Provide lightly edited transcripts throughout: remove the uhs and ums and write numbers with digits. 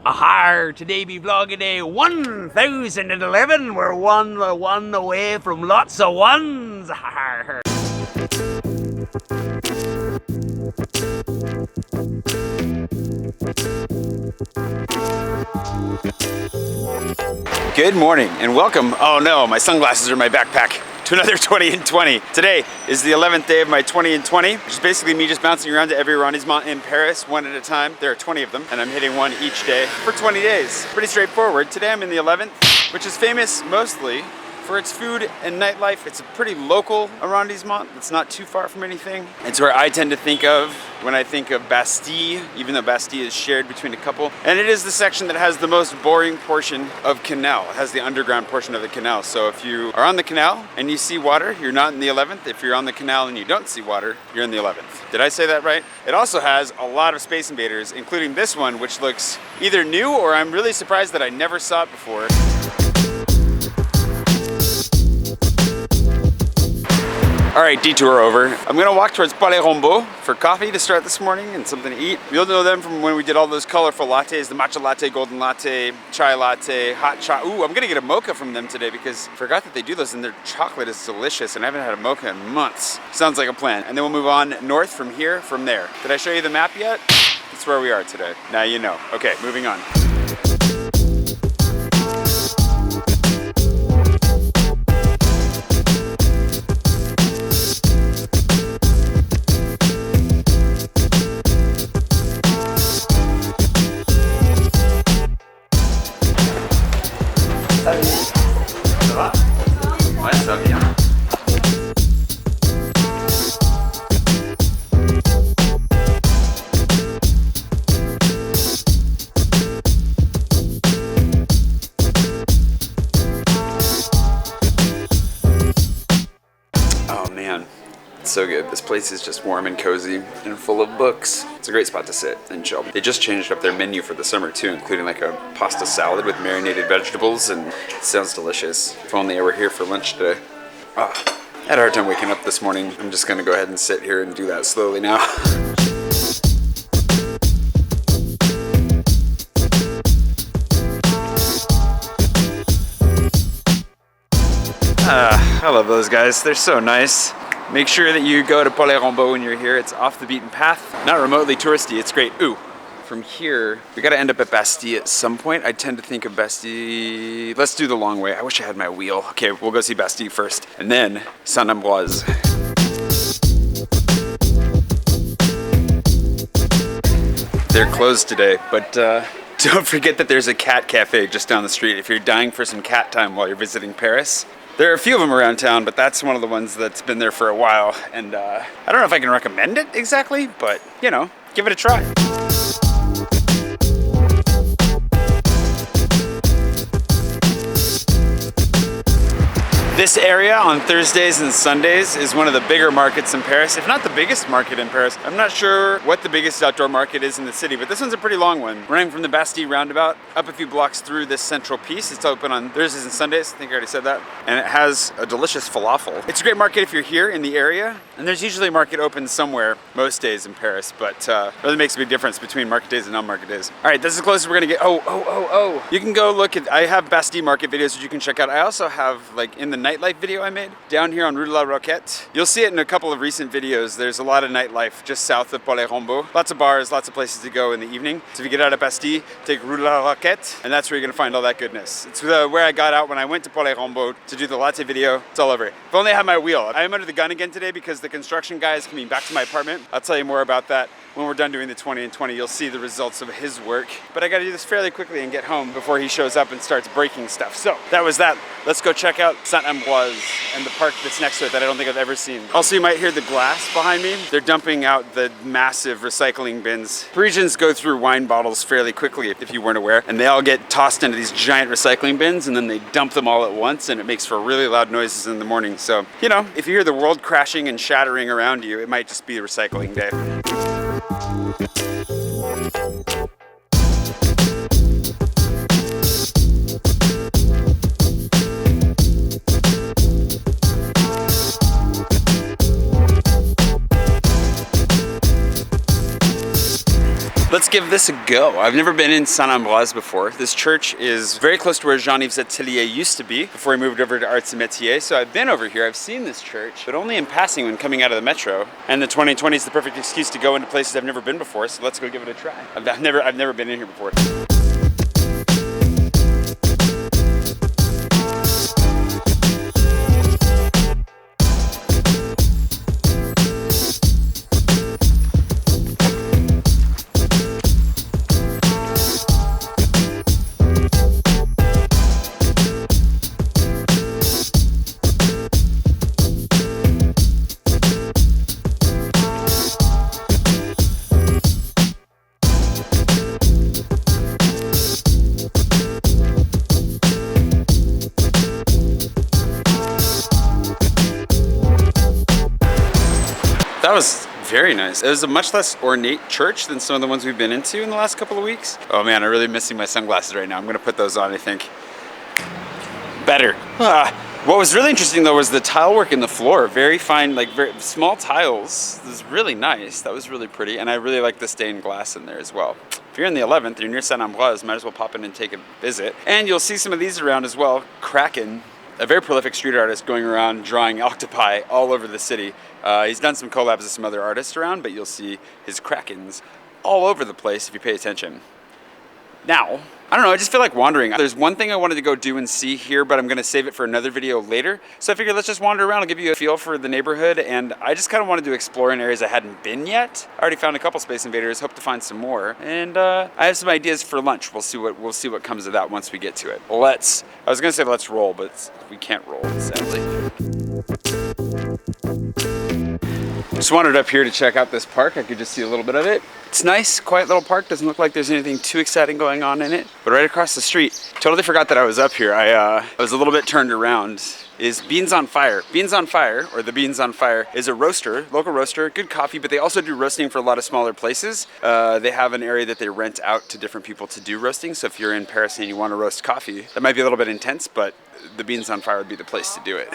Ahar, today be vlogging day 1011. We're one away from lots of ones. Ahar. Good morning and welcome. Oh no, my sunglasses are in my backpack. To another 20 in 20. Today is the 11th day of my 20 in 20, which is basically me just bouncing around to every arrondissement in Paris, one at a time. There are 20 of them, and I'm hitting one each day for 20 days. Pretty straightforward. Today I'm in the 11th, which is famous mostly for its food and nightlife. It's a pretty local arrondissement. It's not too far from anything. It's where I tend to think of when I think of Bastille, even though Bastille is shared between a couple. And it is the section that has the most boring portion of canal. It has the underground portion of the canal. So if you are on the canal and you see water, you're not in the 11th. If you're on the canal and you don't see water, you're in the 11th. Did I say that right? It also has a lot of Space Invaders, including this one, which looks either new or I'm really surprised that I never saw it before. All right, detour over. I'm gonna walk towards Palais Rombaud for coffee to start this morning and something to eat. You'll know them from when we did all those colorful lattes, the matcha latte, golden latte, chai latte, hot chai. Ooh, I'm gonna get a mocha from them today because I forgot that they do those and their chocolate is delicious and I haven't had a mocha in months. Sounds like a plan. And then we'll move on north from here, from there. Did I show you the map yet? That's where we are today. Now you know. Okay, moving on. Ça va? Ouais, ça va bien. Oh man, it's so good. This place is just warm and cozy and full of books. It's a great spot to sit and chill. They just changed up their menu for the summer too, including like a pasta salad with marinated vegetables, and it sounds delicious. If only I were here for lunch today. I had a hard time waking up this morning. I'm just gonna go ahead and sit here and do that slowly now. I love those guys. They're so nice. Make sure that you go to Palais Rombaud when you're here. It's off the beaten path, not remotely touristy. It's great. Ooh, from here, we gotta end up at Bastille at some point. I tend to think of Bastille. Let's do the long way. I wish I had my wheel. Okay, we'll go see Bastille first, and then Saint-Ambroise. They're closed today, but don't forget that there's a cat cafe just down the street if you're dying for some cat time while you're visiting Paris. There are a few of them around town, but that's one of the ones that's been there for a while. And I don't know if I can recommend it exactly, but you know, give it a try. This area on Thursdays and Sundays is one of the bigger markets in Paris, if not the biggest market in Paris. I'm not sure what the biggest outdoor market is in the city, but this one's a pretty long one. Running from the Bastille roundabout up a few blocks through this central piece. It's open on Thursdays and Sundays, I think I already said that. And it has a delicious falafel. It's a great market if you're here in the area, and there's usually a market open somewhere most days in Paris, but it really makes a big difference between market days and non-market days. All right, this is the closest we're gonna get. Oh. You can go look at, I have Bastille market videos that you can check out. I also have, like, in the nightlife video I made down here on Rue de la Roquette. You'll see it in a couple of recent videos. There's a lot of nightlife just south of Palais Rombaud. Lots of bars, lots of places to go in the evening. So if you get out of Bastille, take Rue de la Roquette, and that's where you're gonna find all that goodness. It's where I got out when I went to Palais Rombaud to do the latte video. It's all over it. If only I had my wheel. I am under the gun again today because the construction guy is coming back to my apartment. I'll tell you more about that when we're done doing the 20 in 20. You'll see the results of his work. But I gotta do this fairly quickly and get home before he shows up and starts breaking stuff. So that was that. Let's go check out Saint-Ambroise and the park that's next to it that I don't think I've ever seen. Also, you might hear the glass behind me. They're dumping out the massive recycling bins. Parisians go through wine bottles fairly quickly, if you weren't aware, and they all get tossed into these giant recycling bins, and then they dump them all at once, and it makes for really loud noises in the morning. So, you know, if you hear the world crashing and shattering around you, it might just be a recycling day. give this a go. I've never been in Saint-Ambroise before. This church is very close to where Jean-Yves Atelier used to be before he moved over to Arts and Métiers. So I've been over here, I've seen this church, but only in passing when coming out of the metro. And the 2020 is the perfect excuse to go into places I've never been before, so let's go give it a try. I've never been in here before. That was very nice. It was a much less ornate church than some of the ones we've been into in the last couple of weeks. Oh man, I'm really missing my sunglasses right now. I'm gonna put those on, I think. Better. What was really interesting though was the tile work in the floor. Very fine, like very small tiles. It was really nice. That was really pretty. And I really like the stained glass in there as well. If you're in the 11th, you're near Saint-Ambroise, might as well pop in and take a visit. And you'll see some of these around as well. Kraken, a very prolific street artist going around drawing octopi all over the city. He's done some collabs with some other artists around, but you'll see his Krakens all over the place if you pay attention. Now, I don't know, I just feel like wandering. There's one thing I wanted to go do and see here, but I'm gonna save it for another video later. So I figured let's just wander around. I'll give you a feel for the neighborhood, and I just kind of wanted to explore in areas I hadn't been yet. I already found a couple Space Invaders, hope to find some more. And I have some ideas for lunch. We'll see what comes of that once we get to it. I was gonna say let's roll, but we can't roll, sadly. Just wandered up here to check out this park. I could just see a little bit of it. It's nice, quiet little park. Doesn't look like there's anything too exciting going on in it. But right across the street, totally forgot that I was up here. I was a little bit turned around. Is Beans on Fire. Beans on Fire, or the Beans on Fire, is a roaster, local roaster, good coffee, but they also do roasting for a lot of smaller places. They have an area that they rent out to different people to do roasting. So if you're in Paris and you want to roast coffee, that might be a little bit intense, but the Beans on Fire would be the place to do it.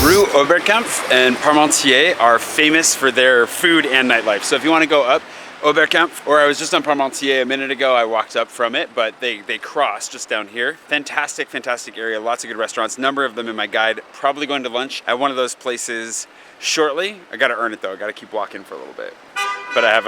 Rue Oberkampf and Parmentier are famous for their food and nightlife. So if you want to go up Oberkampf, or I was just on Parmentier a minute ago, I walked up from it, but they cross just down here. Fantastic, fantastic area, lots of good restaurants, number of them in my guide. Probably going to lunch at one of those places shortly. I gotta earn it though, I gotta keep walking for a little bit. But I have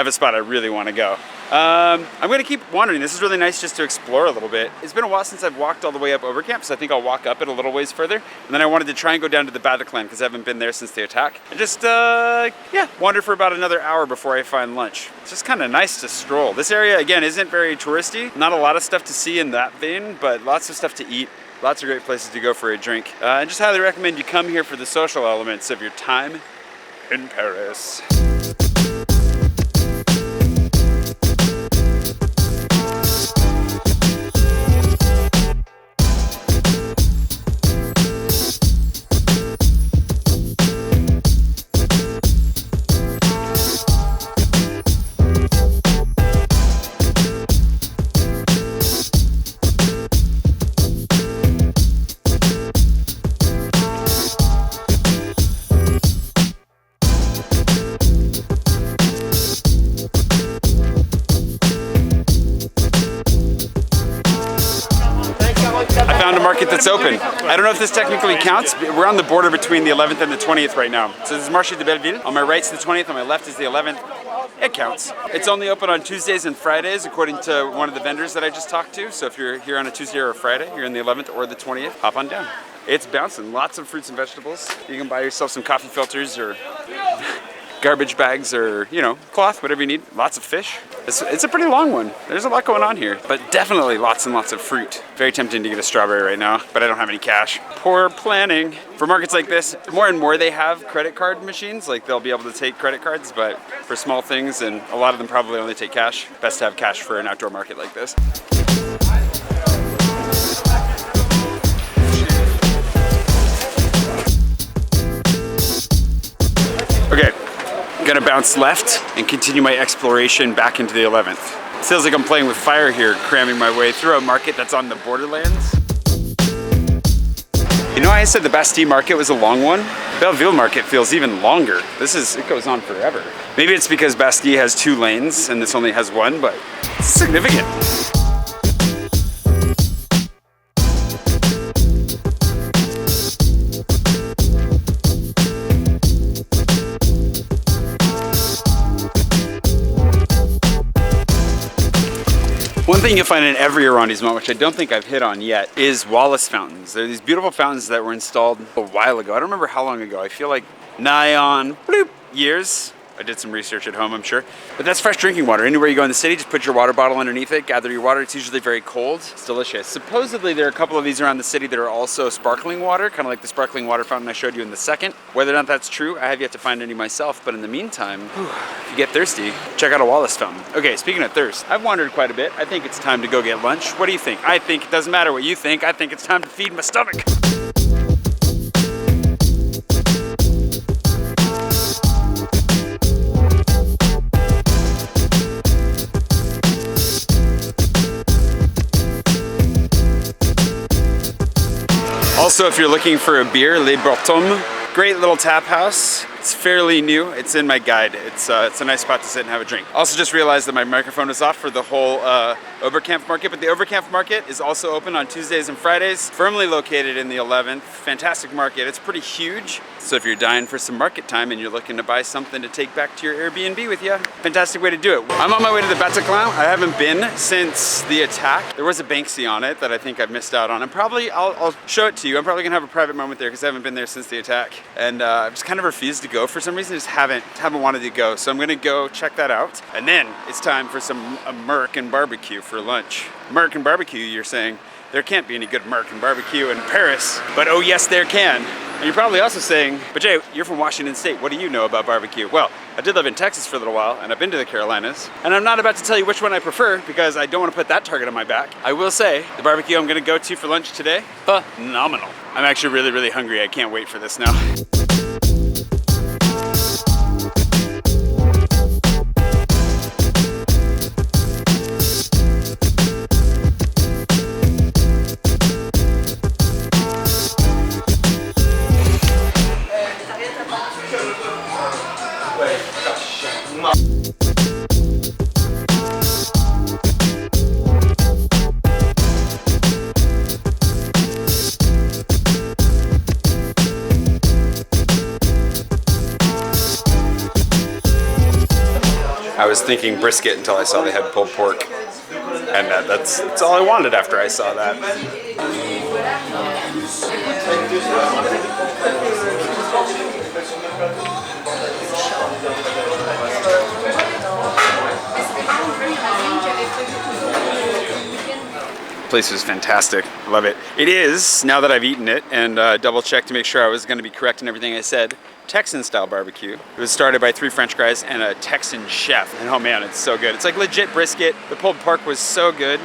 a spot I really want to go. I'm gonna keep wandering. This is really nice just to explore a little bit. It's been a while since I've walked all the way up Oberkampf, so I think I'll walk up it a little ways further. And then I wanted to try and go down to the Bataclan because I haven't been there since the attack. And just, yeah, wander for about another hour before I find lunch. It's just kind of nice to stroll. This area, again, isn't very touristy. Not a lot of stuff to see in that vein, but lots of stuff to eat. Lots of great places to go for a drink. I just highly recommend you come here for the social elements of your time in Paris. That's open. I don't know if this technically counts. We're on the border between the 11th and the 20th right now. So this is Marché de Belleville. On my right's the 20th, on my left is the 11th. It counts. It's only open on Tuesdays and Fridays, according to one of the vendors that I just talked to. So if you're here on a Tuesday or a Friday, you're in the 11th or the 20th, hop on down. It's bouncing. Lots of fruits and vegetables. You can buy yourself some coffee filters or garbage bags or, you know, cloth, whatever you need. Lots of fish. It's a pretty long one. There's a lot going on here, but definitely lots and lots of fruit. Very tempting to get a strawberry right now, but I don't have any cash. Poor planning. For markets like this, more and more they have credit card machines, like they'll be able to take credit cards, but for small things, and a lot of them probably only take cash. Best to have cash for an outdoor market like this. Okay. gonna bounce left and continue my exploration back into the 11th. It feels like I'm playing with fire here, cramming my way through a market that's on the borderlands. You know, I said the Bastille market was a long one. Belleville market feels even longer. It goes on forever. Maybe it's because Bastille has 2 lanes and this only has 1, but it's significant. One thing you'll find in every arrondissement, which I don't think I've hit on yet, is Wallace fountains. They're these beautiful fountains that were installed a while ago. I don't remember how long ago. I feel like nigh on years. I did some research at home, I'm sure. But that's fresh drinking water. Anywhere you go in the city, just put your water bottle underneath it, gather your water. It's usually very cold. It's delicious. Supposedly there are a couple of these around the city that are also sparkling water, kind of like the sparkling water fountain I showed you in the second. Whether or not that's true, I have yet to find any myself. But in the meantime, if you get thirsty, check out a Wallace fountain. Okay, speaking of thirst, I've wandered quite a bit. I think it's time to go get lunch. What do you think? I think it doesn't matter what you think. I think it's time to feed my stomach. Also, if you're looking for a beer, Les Bretons, great little tap house. It's fairly new. It's in my guide. It's a nice spot to sit and have a drink. Also just realized that my microphone was off for the whole Oberkampf market, but the Oberkampf market is also open on Tuesdays and Fridays, firmly located in the 11th. Fantastic market. It's pretty huge. So if you're dying for some market time and you're looking to buy something to take back to your Airbnb with you, fantastic way to do it. I'm on my way to the Bataclan. I haven't been since the attack. There was a Banksy on it that I think I've missed out on. I'll show it to you. I'm probably gonna have a private moment there because I haven't been there since the attack. And I've just kind of refused to go for some reason. I just haven't wanted to go. So I'm gonna go check that out. And then it's time for some American barbecue for lunch. American barbecue, you're saying? There can't be any good American barbecue in Paris. But oh yes, there can. And you're probably also saying, but Jay, you're from Washington State. What do you know about barbecue? Well, I did live in Texas for a little while, and I've been to the Carolinas. And I'm not about to tell you which one I prefer because I don't want to put that target on my back. I will say, the barbecue I'm gonna go to for lunch today, phenomenal. I'm actually really, really hungry. I can't wait for this now. I was thinking brisket until I saw they had pulled pork. And that's all I wanted after I saw that. Place was fantastic. Love it. It is, now that I've eaten it and double checked to make sure I was going to be correct in everything I said, Texan style barbecue. It was started by 3 French guys and a Texan chef. And oh man, it's so good. It's like legit brisket. The pulled pork was so good.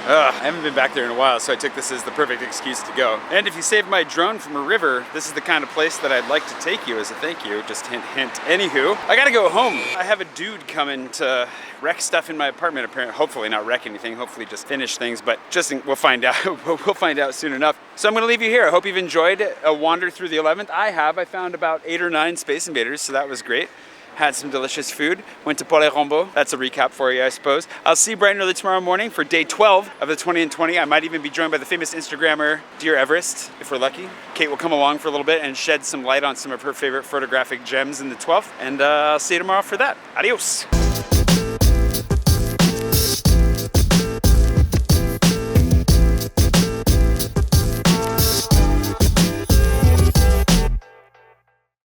I haven't been back there in a while, so I took this as the perfect excuse to go. And if you saved my drone from a river, this is the kind of place that I'd like to take you as a thank you. Just hint, hint. Anywho, I gotta go home. I have a dude coming to wreck stuff in my apartment, apparently. Hopefully not wreck anything, hopefully just finish things, but we'll find out. We'll find out soon enough. So I'm gonna leave you here. I hope you've enjoyed a wander through the 11th. I have. I found about 8 or 9 Space Invaders, so that was great. Had some delicious food, went to Pullman. That's a recap for you, I suppose. I'll see you bright and early tomorrow morning for day 12 of the 20 and 20. I might even be joined by the famous Instagrammer, Dear Everest, if we're lucky. Kate will come along for a little bit and shed some light on some of her favorite photographic gems in the 12th. And I'll see you tomorrow for that. Adios.